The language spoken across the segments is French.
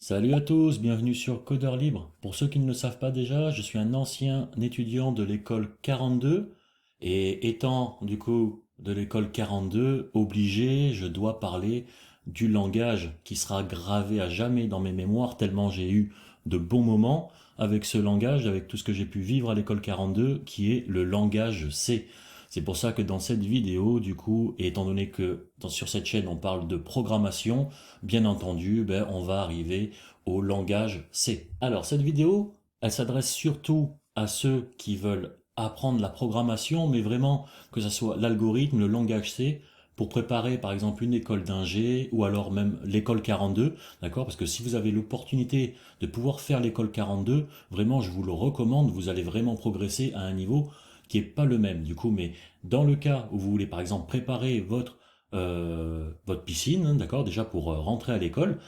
Salut à tous, bienvenue sur Codeur Libre. Pour ceux qui ne le savent pas déjà, je suis un ancien étudiant de l'école 42 et étant du coup de l'école 42, obligé, je dois parler du langage qui sera gravé à jamais dans mes mémoires tellement j'ai eu de bons moments avec ce langage, avec tout ce que j'ai pu vivre à l'école 42 qui est le langage C. C'est pour ça que dans cette vidéo, du coup, et étant donné que sur cette chaîne on parle de programmation, bien entendu, on va arriver au langage C. Alors cette vidéo, elle s'adresse surtout à ceux qui veulent apprendre la programmation, mais vraiment que ce soit l'algorithme, le langage C, pour préparer par exemple une école d'ingé ou alors même l'école 42, d'accord? Parce que si vous avez l'opportunité de pouvoir faire l'école 42, vraiment je vous le recommande, vous allez vraiment progresser à un niveau qui est pas le même du coup, mais dans le cas où vous voulez par exemple préparer votre piscine, hein, d'accord, déjà pour rentrer à l'école,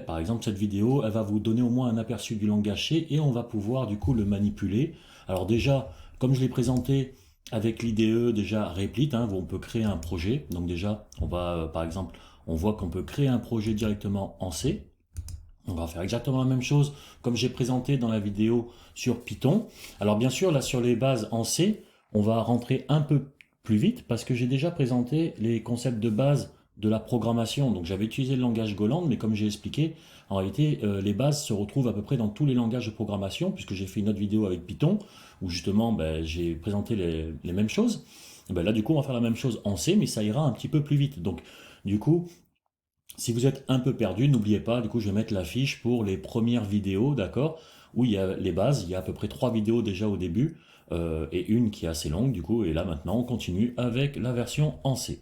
par exemple cette vidéo, elle va vous donner au moins un aperçu du langage C et on va pouvoir du coup le manipuler. Alors déjà, comme je l'ai présenté avec l'IDE déjà Replit, hein, où on peut créer un projet. Donc déjà, on va par exemple, on voit qu'on peut créer un projet directement en C. On va faire exactement la même chose comme j'ai présenté dans la vidéo sur Python. Alors bien sûr, là sur les bases en C, on va rentrer un peu plus vite parce que j'ai déjà présenté les concepts de base de la programmation. Donc j'avais utilisé le langage Golang, mais comme j'ai expliqué, en réalité, les bases se retrouvent à peu près dans tous les langages de programmation, puisque j'ai fait une autre vidéo avec Python, où justement j'ai présenté les mêmes choses. Et là, du coup, on va faire la même chose en C, mais ça ira un petit peu plus vite. Donc, du coup, si vous êtes un peu perdu, n'oubliez pas, du coup, je vais mettre la fiche pour les premières vidéos, d'accord, où il y a les bases. Il y a à peu près 3 vidéos déjà au début, et une qui est assez longue, du coup, et là maintenant, on continue avec la version en C.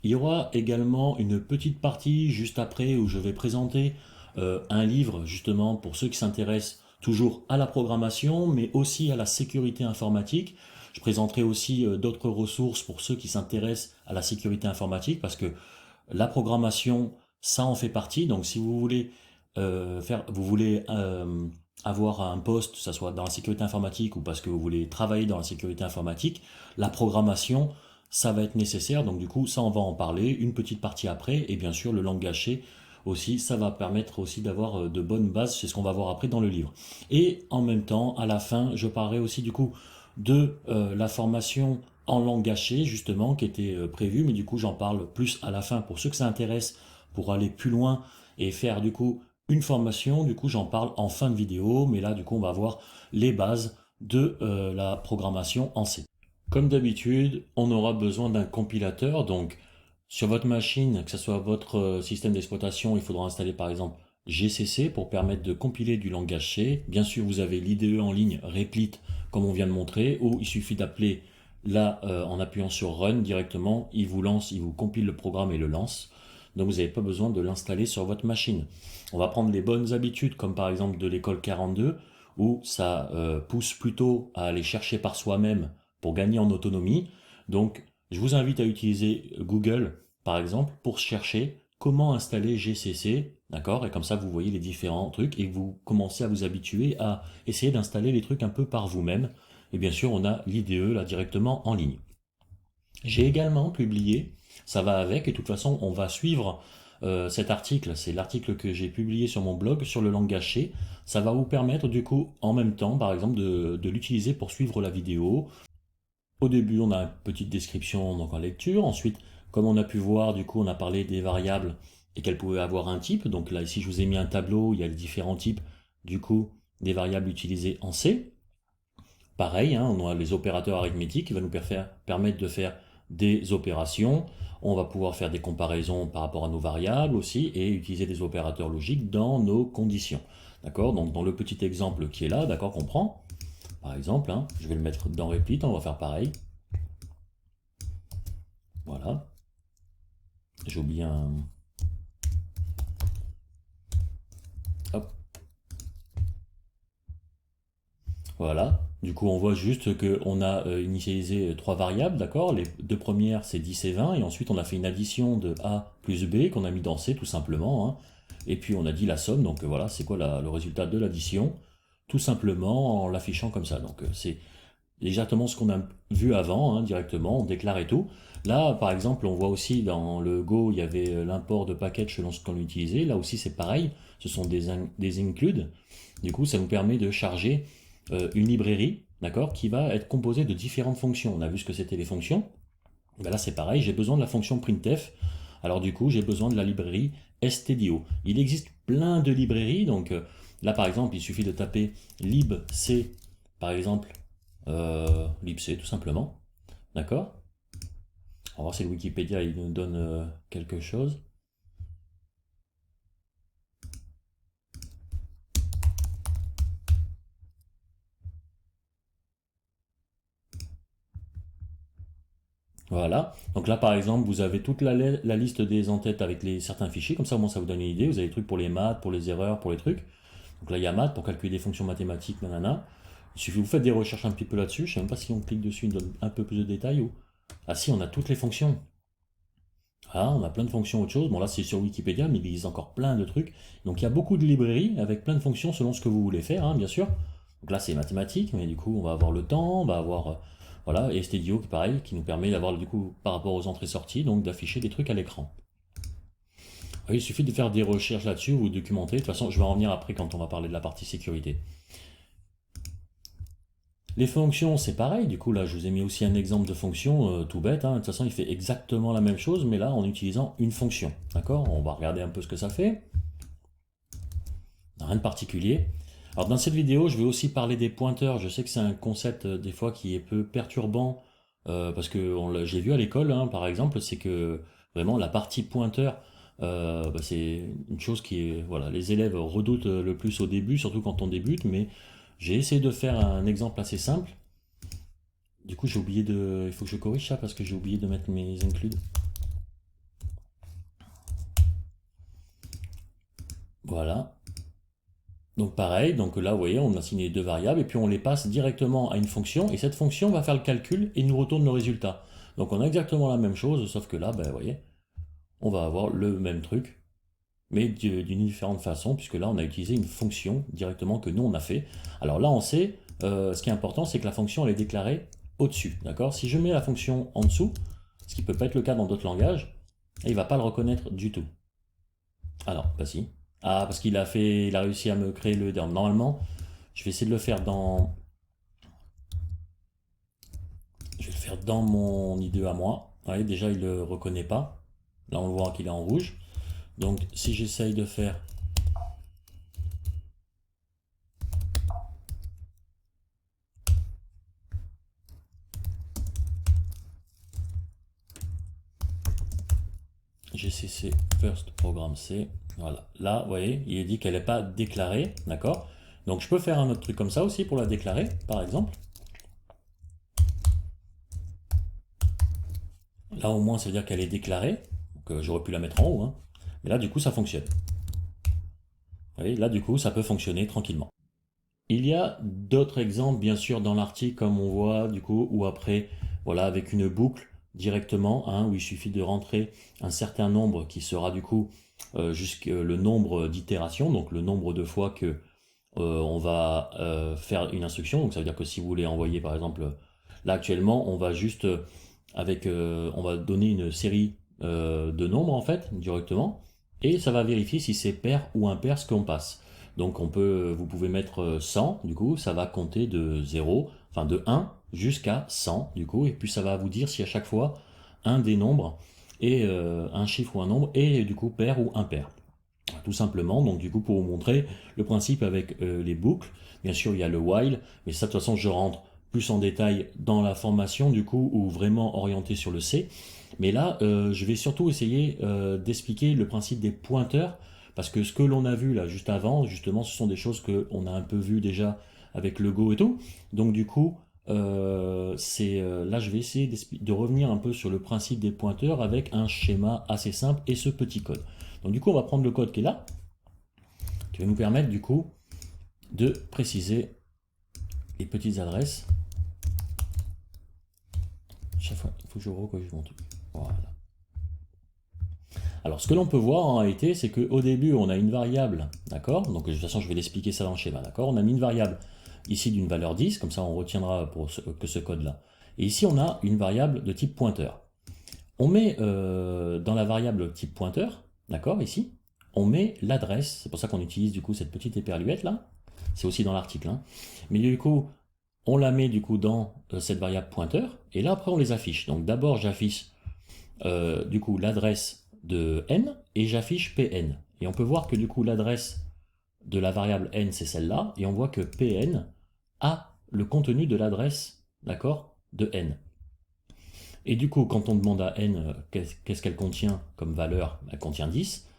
Il y aura également une petite partie juste après où je vais présenter un livre justement pour ceux qui s'intéressent toujours à la programmation mais aussi à la sécurité informatique. Je présenterai aussi d'autres ressources pour ceux qui s'intéressent à la sécurité informatique parce que la programmation, ça en fait partie. Donc si vous voulez avoir un poste, que ce soit dans la sécurité informatique ou parce que vous voulez travailler dans la sécurité informatique, la programmation, ça va être nécessaire. Donc du coup, ça on va en parler une petite partie après. Et bien sûr, le langage C aussi, ça va permettre aussi d'avoir de bonnes bases. C'est ce qu'on va voir après dans le livre. Et en même temps, à la fin, je parlerai aussi du coup de la formation en langage C, justement, qui était prévue. Mais du coup, j'en parle plus à la fin pour ceux que ça intéresse, pour aller plus loin et faire du coup une formation. Du coup, j'en parle en fin de vidéo. Mais là, du coup, on va voir les bases de la programmation en C. Comme d'habitude, on aura besoin d'un compilateur. Donc, sur votre machine, que ce soit votre système d'exploitation, il faudra installer par exemple GCC pour permettre de compiler du langage C. Bien sûr, vous avez l'IDE en ligne Replit, comme on vient de montrer, où il suffit d'appeler là en appuyant sur Run directement, il vous lance, il vous compile le programme et le lance. Donc vous n'avez pas besoin de l'installer sur votre machine. On va prendre les bonnes habitudes, comme par exemple de l'école 42, où ça pousse plutôt à aller chercher par soi-même pour gagner en autonomie. Donc, je vous invite à utiliser Google, par exemple, pour chercher comment installer GCC, d'accord? Et comme ça, vous voyez les différents trucs et vous commencez à vous habituer à essayer d'installer les trucs un peu par vous-même. Et bien sûr, on a l'IDE là directement en ligne. J'ai également publié, ça va avec, et de toute façon, on va suivre cet article, c'est l'article que j'ai publié sur mon blog sur le langage C. Ça va vous permettre du coup, en même temps, par exemple, de l'utiliser pour suivre la vidéo. Au début, on a une petite description donc en lecture. Ensuite, comme on a pu voir, du coup, on a parlé des variables et qu'elles pouvaient avoir un type. Donc là, ici, je vous ai mis un tableau, il y a les différents types, du coup, des variables utilisées en C. Pareil, hein, on a les opérateurs arithmétiques qui vont nous permettre de faire des opérations. On va pouvoir faire des comparaisons par rapport à nos variables aussi et utiliser des opérateurs logiques dans nos conditions. D'accord? Donc dans le petit exemple qui est là, d'accord, qu'on prend, par exemple, hein, je vais le mettre dans Replit, on va faire pareil. Voilà. J'ai oublié un. Hop. Voilà. Du coup, on voit juste qu'on a initialisé 3 variables, d'accord? Les 2 premières, c'est 10 et 20, et ensuite on a fait une addition de A plus B qu'on a mis dans C tout simplement, hein. Et puis on a dit la somme, donc voilà, c'est quoi le résultat de l'addition? Tout simplement en l'affichant comme ça. Donc c'est exactement ce qu'on a vu avant, hein, directement, on déclare et tout. Là, par exemple, on voit aussi dans le Go, il y avait l'import de package selon ce qu'on utilisait. Là aussi, c'est pareil, ce sont des includes. Du coup, ça nous permet de charger une librairie, d'accord, qui va être composée de différentes fonctions. On a vu ce que c'était les fonctions. Ben là, c'est pareil, j'ai besoin de la fonction printf. Alors du coup, j'ai besoin de la librairie stdio. Il existe plein de librairies, donc là, par exemple, il suffit de taper libc, par exemple, libc tout simplement, d'accord. On va voir si le Wikipédia il nous donne quelque chose. Voilà. Donc là, par exemple, vous avez toute la liste des en-têtes avec certains fichiers. Comme ça, au moins, ça vous donne une idée. Vous avez des trucs pour les maths, pour les erreurs, pour les trucs. Donc là, il y a maths pour calculer des fonctions mathématiques, nanana. Il suffit, vous faites des recherches un petit peu là-dessus. Je ne sais même pas si on clique dessus, il donne un peu plus de détails. Ah si, on a toutes les fonctions. Ah, on a plein de fonctions autre chose. Bon, là, c'est sur Wikipédia, mais il existe encore plein de trucs. Donc, il y a beaucoup de librairies avec plein de fonctions selon ce que vous voulez faire, hein, bien sûr. Donc là, c'est mathématiques, mais du coup, on va avoir le temps, on va avoir, voilà, et Stdio, pareil, qui nous permet d'avoir, du coup, par rapport aux entrées-sorties, donc d'afficher des trucs à l'écran. Oui, il suffit de faire des recherches là-dessus, vous documenter. De toute façon, je vais en revenir après quand on va parler de la partie sécurité. Les fonctions, c'est pareil. Du coup, là, je vous ai mis aussi un exemple de fonction tout bête, hein. De toute façon, il fait exactement la même chose, mais là, en utilisant une fonction. D'accord. On va regarder un peu ce que ça fait. Rien de particulier. Alors, dans cette vidéo, je vais aussi parler des pointeurs. Je sais que c'est un concept, des fois, qui est peu perturbant, parce que j'ai vu à l'école, hein, par exemple, c'est que vraiment la partie pointeur, bah, c'est une chose qui est, voilà, les élèves redoutent le plus au début, surtout quand on débute, mais j'ai essayé de faire un exemple assez simple. Du coup, j'ai oublié de. Il faut que je corrige ça parce que j'ai oublié de mettre mes includes. Voilà. Donc pareil, donc là vous voyez, on a assigné deux variables et puis on les passe directement à une fonction et cette fonction va faire le calcul et nous retourne le résultat. Donc on a exactement la même chose, sauf que là, ben, vous voyez, on va avoir le même truc, mais d'une différente façon, puisque là on a utilisé une fonction directement que nous on a fait. Alors là on sait, ce qui est important, c'est que la fonction elle est déclarée au-dessus, d'accord. Si je mets la fonction en dessous, ce qui peut pas être le cas dans d'autres langages, il ne va pas le reconnaître du tout. Ah non, pas si. Ah, parce il a réussi à me créer le terme. Normalement, je vais essayer de le faire je vais le faire dans mon IDE à moi. Vous voyez, déjà, il le reconnaît pas. Là, on voit qu'il est en rouge. Donc, si j'essaye de faire, GCC first program C, voilà. Là, vous voyez, il est dit qu'elle n'est pas déclarée, d'accord. Donc, je peux faire un autre truc comme ça aussi pour la déclarer, par exemple. Là, au moins, ça veut dire qu'elle est déclarée. Donc, j'aurais pu la mettre en haut, hein. Mais là, du coup, ça fonctionne. Vous voyez, là, du coup, ça peut fonctionner tranquillement. Il y a d'autres exemples, bien sûr, dans l'article, comme on voit, du coup, ou après, voilà, avec une boucle directement, hein, où il suffit de rentrer un certain nombre qui sera, du coup, jusqu'au le nombre d'itérations, donc le nombre de fois que on va faire une instruction. Donc, ça veut dire que si vous voulez envoyer, par exemple, là, actuellement, on va juste, on va donner une série de nombres, en fait, directement, et ça va vérifier si c'est pair ou impair ce qu'on passe. Donc vous pouvez mettre 100, du coup, ça va compter de 0, enfin de 1 jusqu'à 100, du coup, et puis ça va vous dire si à chaque fois un des nombres est un chiffre ou un nombre est du coup pair ou impair. Tout simplement, donc du coup, pour vous montrer le principe avec les boucles, bien sûr, il y a le while, mais ça, de toute façon, je rentre plus en détail dans la formation, du coup, ou vraiment orienté sur le C. Mais là, je vais surtout essayer d'expliquer le principe des pointeurs, parce que ce que l'on a vu là juste avant, justement, ce sont des choses qu'on a un peu vu déjà avec le Go et tout. Donc du coup, là, je vais essayer de revenir un peu sur le principe des pointeurs avec un schéma assez simple et ce petit code. Donc du coup, on va prendre le code qui est là, qui va nous permettre du coup de préciser les petites adresses. Chaque fois, il faut que je recorrige mon truc. Voilà. Alors, ce que l'on peut voir en réalité, c'est qu'au début, on a une variable, d'accord. Donc, de toute façon, je vais l'expliquer ça dans le schéma, d'accord. On a mis une variable ici d'une valeur 10, comme ça on retiendra que ce code-là. Et ici on a une variable de type pointeur. On met dans la variable type pointeur, d'accord, ici, on met l'adresse, c'est pour ça qu'on utilise du coup cette petite éperluette là, c'est aussi dans l'article, hein. Mais du coup, on la met du coup dans cette variable pointeur, et là après on les affiche. Donc d'abord j'affiche du coup l'adresse de n, et j'affiche pn. Et on peut voir que du coup l'adresse de la variable n c'est celle-là, et on voit que pn a le contenu de l'adresse, d'accord, de n. Et du coup, quand on demande à n qu'est-ce qu'elle contient comme valeur, elle contient 10.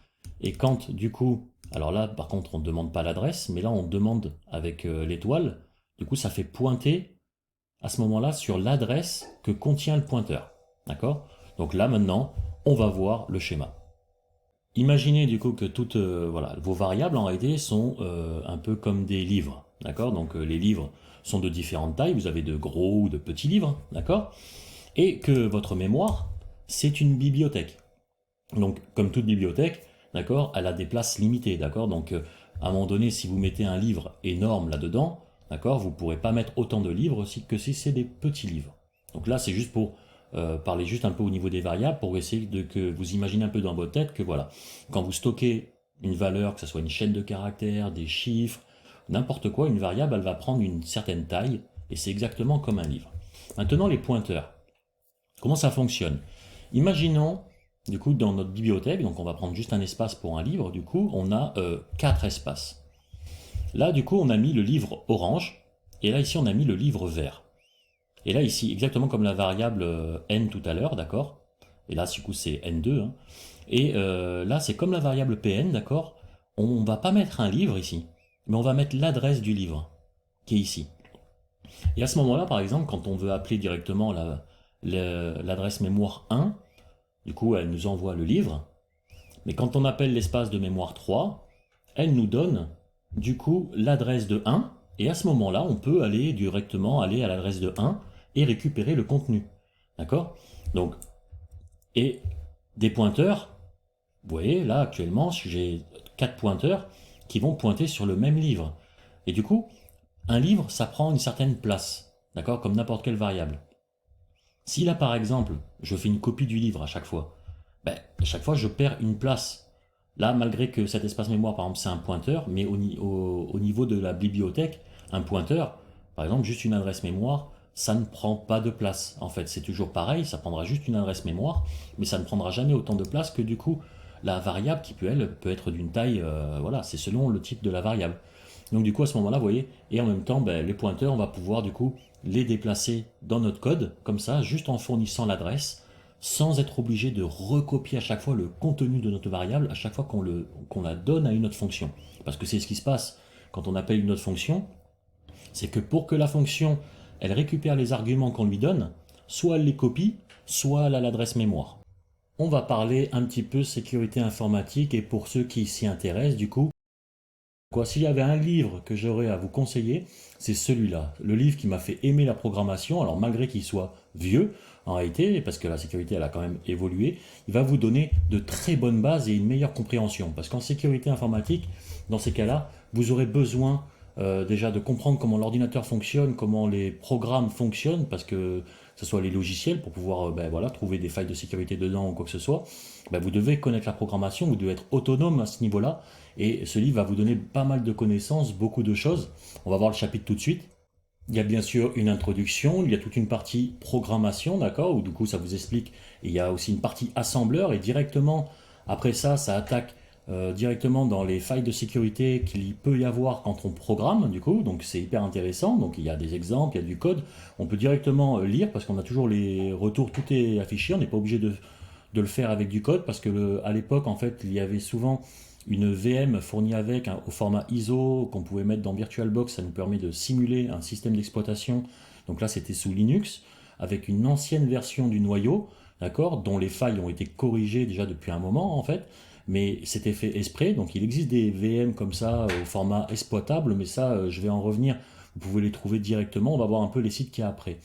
Et quand du coup, alors là par contre on ne demande pas l'adresse, mais là on demande avec l'étoile, du coup ça fait pointer à ce moment-là sur l'adresse que contient le pointeur. D'accord? Donc là maintenant, on va voir le schéma. Imaginez du coup que toutes voilà, vos variables en réalité sont un peu comme des livres. D'accord? Donc les livres sont de différentes tailles, vous avez de gros ou de petits livres, d'accord? Et que votre mémoire, c'est une bibliothèque. Donc, comme toute bibliothèque, d'accord, elle a des places limitées, d'accord. Donc, à un moment donné, si vous mettez un livre énorme là-dedans, d'accord, vous ne pourrez pas mettre autant de livres que si c'est des petits livres. Donc là, c'est juste pour parler juste un peu au niveau des variables, pour essayer que vous imaginez un peu dans votre tête que voilà, quand vous stockez une valeur, que ce soit une chaîne de caractères, des chiffres, n'importe quoi, une variable, elle va prendre une certaine taille, et c'est exactement comme un livre. Maintenant, les pointeurs. Comment ça fonctionne? Imaginons, du coup, dans notre bibliothèque, donc on va prendre juste un espace pour un livre, du coup, on a 4 espaces. Là, du coup, on a mis le livre orange, et là, ici, on a mis le livre vert. Et là, ici, exactement comme la variable n tout à l'heure, d'accord? Et là, du coup, c'est n2, hein. Et là, c'est comme la variable pn, d'accord? On ne va pas mettre un livre ici, mais on va mettre l'adresse du livre, qui est ici. Et à ce moment-là, par exemple, quand on veut appeler directement l'adresse mémoire 1, du coup, elle nous envoie le livre. Mais quand on appelle l'espace de mémoire 3, elle nous donne, du coup, l'adresse de 1. Et à ce moment-là, on peut aller directement à l'adresse de 1 et récupérer le contenu. D'accord? Donc, et des pointeurs, vous voyez, là, actuellement, j'ai 4 pointeurs qui vont pointer sur le même livre. Et du coup, un livre, ça prend une certaine place, d'accord, comme n'importe quelle variable. Si là, par exemple, je fais une copie du livre à chaque fois, ben, à chaque fois, je perds une place. Là, malgré que cet espace mémoire, par exemple, c'est un pointeur, mais au niveau de la bibliothèque, un pointeur, par exemple, juste une adresse mémoire, ça ne prend pas de place. En fait, c'est toujours pareil, ça prendra juste une adresse mémoire, mais ça ne prendra jamais autant de place que du coup, la variable qui peut, elle, peut être d'une taille, voilà, c'est selon le type de la variable. Donc du coup, à ce moment-là, vous voyez, et en même temps, ben, les pointeurs, on va pouvoir du coup les déplacer dans notre code, comme ça, juste en fournissant l'adresse, sans être obligé de recopier à chaque fois le contenu de notre variable, à chaque fois qu'on la donne à une autre fonction. Parce que c'est ce qui se passe quand on appelle une autre fonction, c'est que pour que la fonction, elle récupère les arguments qu'on lui donne, soit elle les copie, soit elle a l'adresse mémoire. On va parler un petit peu sécurité informatique, et pour ceux qui s'y intéressent, du coup, s'il y avait un livre que j'aurais à vous conseiller, c'est celui-là. Le livre qui m'a fait aimer la programmation, alors malgré qu'il soit vieux, en réalité, parce que la sécurité elle a quand même évolué, il va vous donner de très bonnes bases et une meilleure compréhension. Parce qu'en sécurité informatique, dans ces cas-là, vous aurez besoin déjà de comprendre comment l'ordinateur fonctionne, comment les programmes fonctionnent, parce que ce soit les logiciels pour pouvoir ben voilà, trouver des failles de sécurité dedans ou quoi que ce soit, ben vous devez connaître la programmation, vous devez être autonome à ce niveau-là. Et ce livre va vous donner pas mal de connaissances, beaucoup de choses. On va voir le chapitre tout de suite. Il y a bien sûr une introduction, il y a toute une partie programmation, d'accord, où du coup ça vous explique. Et il y a aussi une partie assembleur, et directement après ça, ça attaque directement dans les failles de sécurité qu'il peut y avoir quand on programme, du coup, donc c'est hyper intéressant. Donc il y a des exemples, il y a du code, on peut directement lire parce qu'on a toujours les retours, tout est affiché, on n'est pas obligé de le faire avec du code parce que à l'époque, en fait, il y avait souvent une VM fournie avec au format ISO qu'on pouvait mettre dans VirtualBox, ça nous permet de simuler un système d'exploitation. Donc là, c'était sous Linux, avec une ancienne version du noyau, d'accord, dont les failles ont été corrigées déjà depuis un moment en fait, mais c'était fait exprès. Donc il existe des VM comme ça au format exploitable, mais ça, je vais en revenir. Vous pouvez les trouver directement. On va voir un peu les sites qu'il y a après.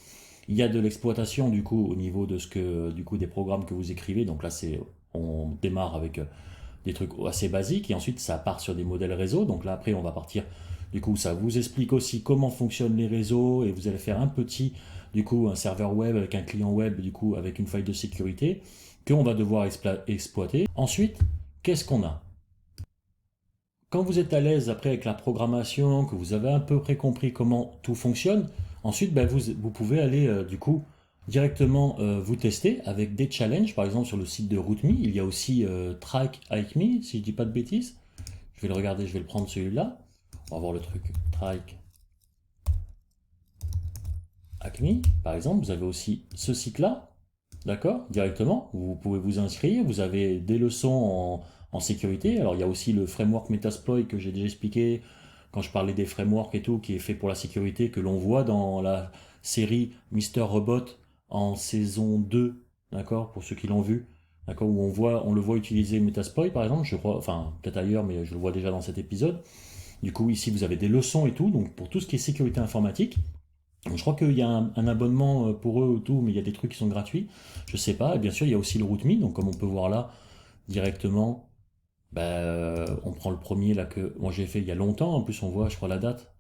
Il y a de l'exploitation du coup au niveau de ce que du coup des programmes que vous écrivez. Donc là, c'est on démarre avec des trucs assez basiques, et ensuite ça part sur des modèles réseau. Donc là après on va partir, du coup ça vous explique aussi comment fonctionnent les réseaux, et vous allez faire un petit, du coup un serveur web avec un client web, du coup avec une faille de sécurité qu'on va devoir exploiter. Ensuite, qu'est-ce qu'on a? Quand vous êtes à l'aise après avec la programmation, que vous avez à peu près compris comment tout fonctionne, ensuite ben, vous pouvez aller du coup directement vous tester avec des challenges. Par exemple sur le site de RootMe, il y a aussi Track Hike Me, si je dis pas de bêtises. Je vais le regarder, je vais le prendre celui-là. On va voir le truc. Track Hike Me, par exemple, vous avez aussi ce site-là, d'accord, directement. Vous pouvez vous inscrire, vous avez des leçons en sécurité. Alors il y a aussi le framework Metasploit que j'ai déjà expliqué quand je parlais des frameworks et tout, qui est fait pour la sécurité, que l'on voit dans la série Mister Robot en saison 2, d'accord, pour ceux qui l'ont vu, d'accord, où on le voit utiliser Metasploit par exemple, je crois, enfin peut-être ailleurs, mais je le vois déjà dans cet épisode. Du coup ici vous avez des leçons et tout, donc pour tout ce qui est sécurité informatique. Je crois qu'il y a un abonnement pour eux ou tout, mais il y a des trucs qui sont gratuits. Je sais pas. Et bien sûr, il y a aussi le RootMe. Donc, comme on peut voir là, directement, bah, on prend le premier là que moi j'ai fait il y a longtemps. En plus, on voit, je crois, la date.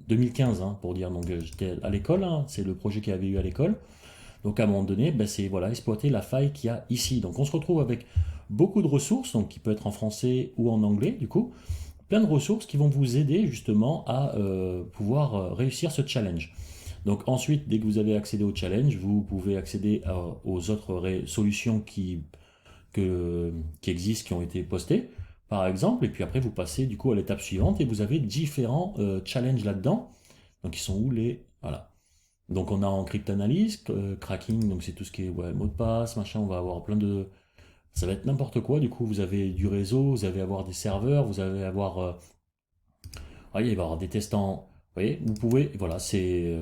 2015, hein, pour dire. Donc, j'étais à l'école. Hein, c'est le projet qu'il y avait eu à l'école. Donc, à un moment donné, bah, c'est voilà, exploiter la faille qu'il y a ici. Donc, on se retrouve avec beaucoup de ressources, donc qui peut être en français ou en anglais, du coup. Plein de ressources qui vont vous aider justement à pouvoir réussir ce challenge. Donc ensuite, dès que vous avez accédé au challenge, vous pouvez accéder aux autres solutions qui existent, qui ont été postées, par exemple, et puis après vous passez du coup à l'étape suivante et vous avez différents challenges là-dedans. Donc ils sont où les... Voilà. Donc on a en cryptanalyse, cracking, donc c'est tout ce qui est ouais, mot de passe, machin, on va avoir plein de... Ça va être n'importe quoi, du coup vous avez du réseau, vous allez avoir des serveurs, vous allez avoir... il va y avoir des tests en... Vous voyez, vous pouvez... Voilà, c'est...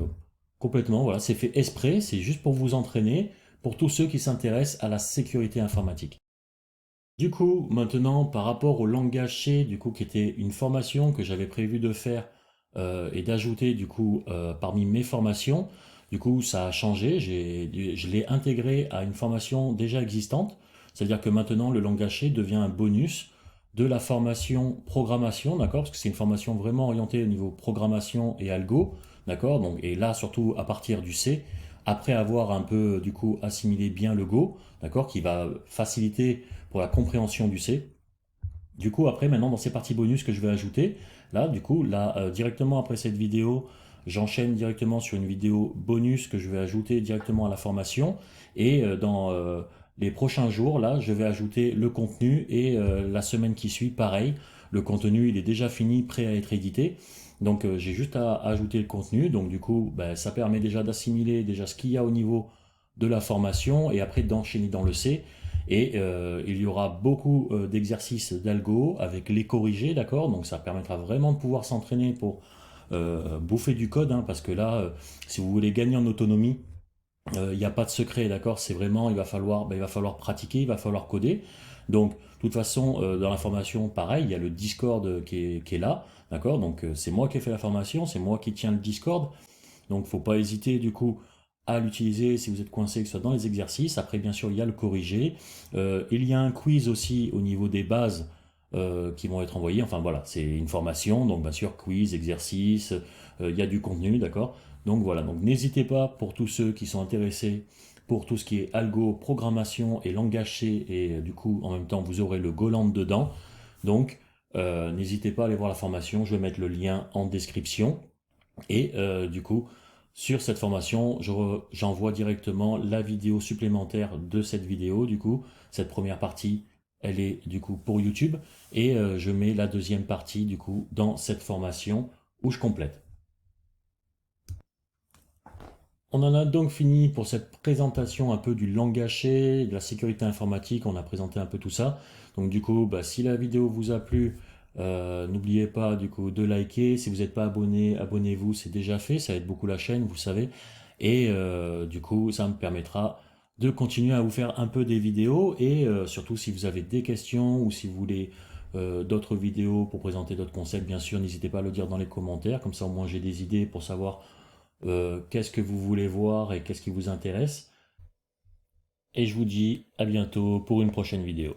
complètement, voilà, c'est fait exprès, c'est juste pour vous entraîner, pour tous ceux qui s'intéressent à la sécurité informatique. Du coup, maintenant, par rapport au langage C, du coup, qui était une formation que j'avais prévu de faire et d'ajouter, du coup, parmi mes formations, du coup, ça a changé, je l'ai intégré à une formation déjà existante, c'est-à-dire que maintenant, le langage C devient un bonus de la formation programmation, d'accord, parce que c'est une formation vraiment orientée au niveau programmation et algo, d'accord, donc, et là, surtout à partir du C, après avoir un peu, du coup, assimilé bien le Go, d'accord, qui va faciliter pour la compréhension du C. Du coup, après, maintenant, dans ces parties bonus que je vais ajouter, là, du coup, là, directement après cette vidéo, j'enchaîne directement sur une vidéo bonus que je vais ajouter directement à la formation. Et dans les prochains jours, là, je vais ajouter le contenu. Et la semaine qui suit, pareil, le contenu, il est déjà fini, prêt à être édité. Donc, j'ai juste à ajouter le contenu. Donc, du coup, ben, ça permet déjà d'assimiler déjà ce qu'il y a au niveau de la formation et après d'enchaîner dans le C. Et il y aura beaucoup d'exercices d'algo avec les corrigés, d'accord? Donc ça permettra vraiment de pouvoir s'entraîner pour bouffer du code, hein, parce que là, si vous voulez gagner en autonomie, il n'y a pas de secret, d'accord? C'est vraiment, il va falloir pratiquer, il va falloir coder. Donc, de toute façon, dans la formation, pareil, il y a le Discord qui est là, d'accord? Donc, c'est moi qui ai fait la formation, c'est moi qui tiens le Discord. Donc, faut pas hésiter du coup à l'utiliser si vous êtes coincé, que ce soit dans les exercices. Après, bien sûr, il y a le corrigé. Il y a un quiz aussi au niveau des bases qui vont être envoyées. Enfin voilà, c'est une formation, donc bien sûr, quiz, exercice, il y a du contenu, d'accord. Donc voilà, donc n'hésitez pas pour tous ceux qui sont intéressés pour tout ce qui est algo, programmation et langage C, et du coup, en même temps, vous aurez le Golang dedans. Donc, n'hésitez pas à aller voir la formation, je vais mettre le lien en description. Et du coup, sur cette formation, j'envoie directement la vidéo supplémentaire de cette vidéo. Du coup, cette première partie, elle est du coup pour YouTube. Et je mets la deuxième partie du coup dans cette formation où je complète. On en a donc fini pour cette présentation un peu du langage C, de la sécurité informatique. On a présenté un peu tout ça. Donc du coup, bah, si la vidéo vous a plu, n'oubliez pas du coup de liker. Si vous n'êtes pas abonné, abonnez-vous, c'est déjà fait. Ça aide beaucoup la chaîne, vous savez. Et du coup, ça me permettra de continuer à vous faire un peu des vidéos. Et surtout, si vous avez des questions ou si vous voulez d'autres vidéos pour présenter d'autres concepts, bien sûr, n'hésitez pas à le dire dans les commentaires. Comme ça, au moins, j'ai des idées pour savoir qu'est-ce que vous voulez voir et qu'est-ce qui vous intéresse. Et je vous dis à bientôt pour une prochaine vidéo.